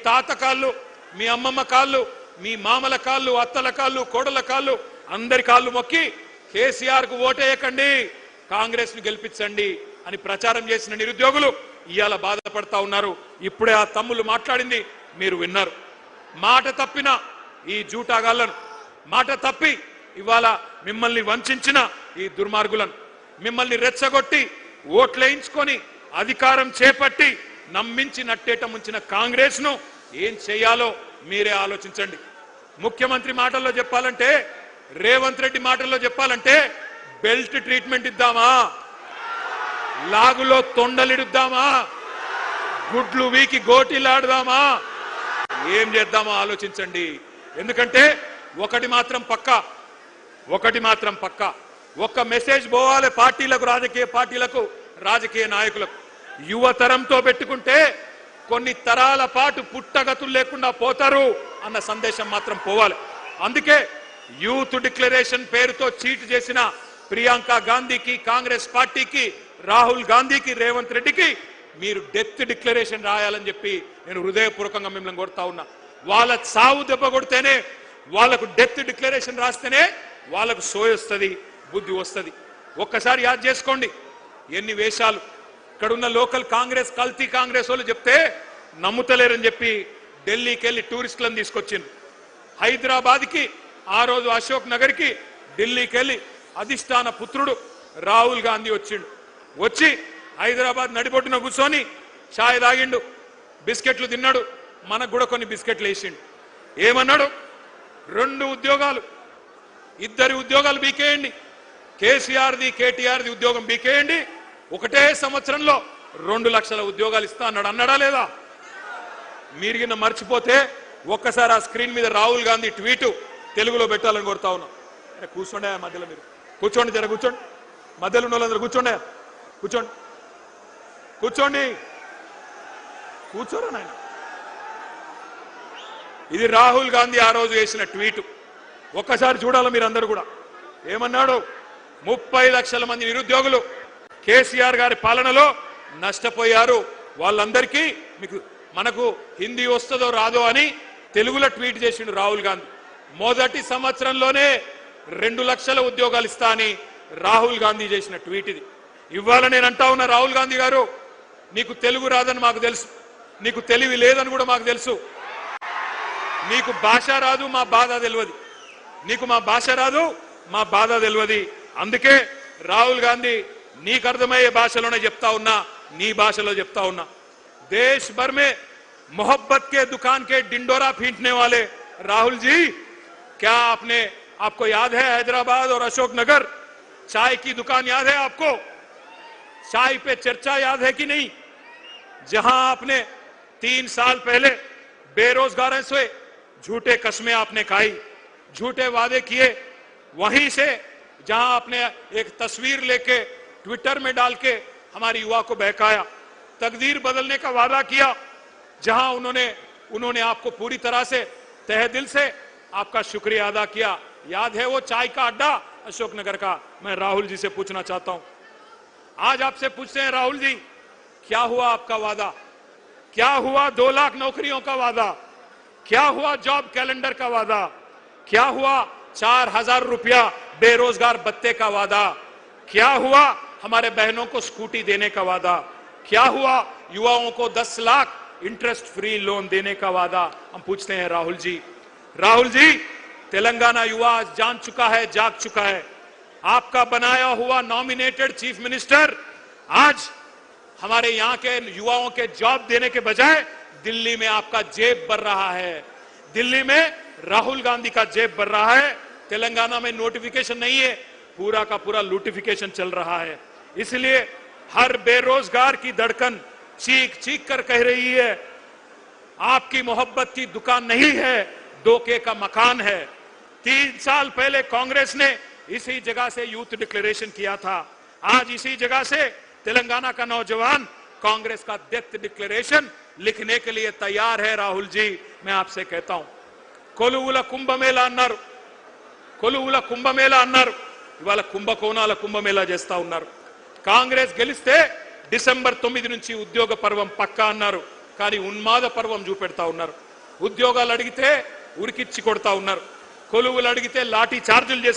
తాత కాళ్ళు, మీ అమ్మమ్మ కాళ్ళు, మీ మామల కాళ్ళు, అత్తల కాళ్ళు, కోడల కాళ్ళు, అందరి కాళ్ళు మొక్కి కేసీఆర్ కు ఓటేయకండి, కాంగ్రెస్ ను గెలిపించండి అని ప్రచారం చేసిన నిరుద్యోగులు ఇవాళ బాధపడతా ఉన్నారు. ఇప్పుడే ఆ తమ్ముళ్ళు మాట్లాడింది మీరు విన్నారు. మాట తప్పిన ఈ జూటాగాళ్లను, మాట తప్పి ఇవాళ మిమ్మల్ని వంచిన ఈ దుర్మార్గులను, మిమ్మల్ని రెచ్చగొట్టి ఓట్లేయించుకొని అధికారం చేపట్టి నమ్మించి నట్టేట ముంచిన కాంగ్రెస్ ను ఏం చేయాలో మీరే ఆలోచించండి. ముఖ్యమంత్రి మాటల్లో చెప్పాలంటే, రేవంత్ రెడ్డి మాటల్లో చెప్పాలంటే, బెల్ట్ ట్రీట్మెంట్ ఇద్దామా, లాగులో తొండలిడుద్దామా, గుడ్లు వీకి గోటీలాడదామా, ఏం చేద్దామో ఆలోచించండి. ఎందుకంటే ఒకటి మాత్రం పక్క, ఒక్క మెసేజ్ పోవాలి పార్టీలకు, రాజకీయ పార్టీలకు, రాజకీయ నాయకులకు. యువతరంతో పెట్టుకుంటే కొన్ని తరాల పాటు పుట్టగతులు లేకుండా పోతారు అన్న సందేశం మాత్రం పోవాలి. అందుకే యూత్ డిక్లరేషన్ పేరుతో చీట్ చేసిన ప్రియాంక గాంధీకి, కాంగ్రెస్ పార్టీకి, రాహుల్ గాంధీకి, రేవంత్ రెడ్డికి మీరు డెత్ డిక్లరేషన్ రాయాలని చెప్పి నేను హృదయపూర్వకంగా మిమ్మల్ని కోరుతా ఉన్నా. వాళ్ళ సావు దెబ్బ కొడితేనే, వాళ్ళకు డెత్ డిక్లరేషన్ రాస్తేనే వాళ్ళకు సోయొస్తుంది, బుద్ధి వస్తుంది. ఒక్కసారి యాద్ చేసుకోండి ఎన్ని వేషాలు. ఇక్కడున్న లోకల్ కాంగ్రెస్, కల్తీ కాంగ్రెస్ వాళ్ళు చెప్తే నమ్ముతలేరని చెప్పి ఢిల్లీకి వెళ్ళి టూరిస్టులను తీసుకొచ్చిండ్రు. హైదరాబాద్కి, ఆ రోజు అశోక్ నగర్కి, ఢిల్లీకి వెళ్ళి అధిష్టాన పుత్రుడు రాహుల్ గాంధీ వచ్చి హైదరాబాద్ నడిబొట్టున కూర్చొని ఛాయ్ తాగిండు, బిస్కెట్లు తిన్నాడు, మనకు కూడా కొన్ని బిస్కెట్లు వేసిండు. ఏమన్నాడు? 2 ఉద్యోగాలు, 2 ఉద్యోగాలు బీకేయండి, కేసీఆర్ది కేటీఆర్ది ఉద్యోగం బీకేయండి, ఒకటే సంవత్సరంలో 2 లక్షల ఉద్యోగాలు ఇస్తా అన్నాడు. అన్నాడా లేదా? మీరు కింద మర్చిపోతే ఒక్కసారి ఆ స్క్రీన్ మీద రాహుల్ గాంధీ ట్వీటు తెలుగులో పెట్టాలని కోరుతా ఉన్నాం. కూర్చోండి మధ్యలో, మీరు కూర్చోండి, జర కూర్చోండి, మధ్యలో ఉన్న వాళ్ళందరూ కూర్చోండి, కూర్చోరా నాయన. ఇది రాహుల్ గాంధీ ఆ రోజు వేసిన ట్వీటు. ఒక్కసారి చూడాలి మీరందరూ కూడా. ఏమన్నాడు? 30 లక్షల మంది నిరుద్యోగులు కేసీఆర్ గారి పాలనలో నష్టపోయారు, వాళ్ళందరికీ మనకు హిందీ వస్తుందో రాదో అని తెలుగులో ట్వీట్ చేసిండు రాహుల్ గాంధీ. మొదటి సంవత్సరంలోనే 2 లక్షల ఉద్యోగాలు ఇస్తా అని రాహుల్ గాంధీ చేసిన ట్వీట్ ఇది. ఇవాళ నేను అంటా ఉన్నా, రాహుల్ గాంధీ గారు, నీకు తెలుగు రాదని మాకు తెలుసు, నీకు తెలివి లేదని కూడా మాకు తెలుసు, నీకు భాష రాదు, మా బాధ తెలియదు, నీకు మా భాష రాదు, మా బాధ తెలియదు. అందుకే రాహుల్ గాంధీ నీకు అర్థమయ్యే భాషలోనే చెప్తా ఉన్నా, నీ భాషలో చెప్తా ఉన్నా. देश भर में मोहब्बत के दुकान के डिंडोरा पीटने वाले राहुल जी, क्या आपको याद है हैदराबाद और अशोक नगर चाय की दुकान याद है आपको? चाय पे चर्चा याद है कि नहीं? जहां आपने 3 साल पहले बेरोजगारों से झूठे कस्में आपने खाई, झूठे वादे किए, वहीं से जहां आपने एक तस्वीर लेके ट्विटर में डाल के हमारी युवा को बहकाया, तकदीर बदलने का वादा किया, जहां उन्होंने आपको पूरी तरह से तहे दिल से आपका शुक्रिया अदा किया। याद है वो चाय का अड्डा अशोकनगर का? मैं राहुल जी से पूछना चाहता हूं, आज आपसे पूछते हैं राहुल जी, क्या हुआ आपका वादा? क्या हुआ 2 लाख नौकरियों का वादा? क्या हुआ जॉब कैलेंडर का वादा? क्या हुआ 4000 रुपया बेरोजगार भत्ते का वादा? क्या हुआ हमारे बहनों को स्कूटी देने का वादा? क्या हुआ युवाओं को 10 लाख इंटरेस्ट फ्री लोन देने का वादा? हम पूछते हैं राहुल जी, तेलंगाना युवा जान चुका है, जाग चुका है। आपका बनाया हुआ नॉमिनेटेड चीफ मिनिस्टर आज हमारे यहाँ के युवाओं के जॉब देने के बजाय दिल्ली में आपका जेब भर रहा है, दिल्ली में राहुल गांधी का जेब भर रहा है। तेलंगाना में नोटिफिकेशन नहीं है, पूरा का पूरा लूटिफिकेशन चल रहा है। इसलिए हर बेरोजगार की धड़कन चीख चीख कर कह रही है, आपकी मोहब्बत की दुकान नहीं है, धोखे का मकान है। 3 साल पहले कांग्रेस ने इसी जगह से यूथ डिक्लेरेशन किया था, आज इसी जगह से तेलंगाना का नौजवान कांग्रेस का डेथ डिक्लेरेशन लिखने के लिए तैयार है। राहुल जी, मैं आपसे कहता हूं, కొలువుల కుంభమేళా అన్నారు, ఇవాళ కుంభకోణాల కుంభమేళా చేస్తా ఉన్నారు. కాంగ్రెస్ గెలిస్తే డిసెంబర్ 9 నుంచి ఉద్యోగ పర్వం పక్కా అన్నారు, కానీ ఉన్మాద పర్వం చూపెడతా ఉన్నారు. ఉద్యోగాలు అడిగితే ఉరికిచ్చి కొడతా ఉన్నారు. కొలువులు అడిగితే లాఠీ చార్జీలు చేసి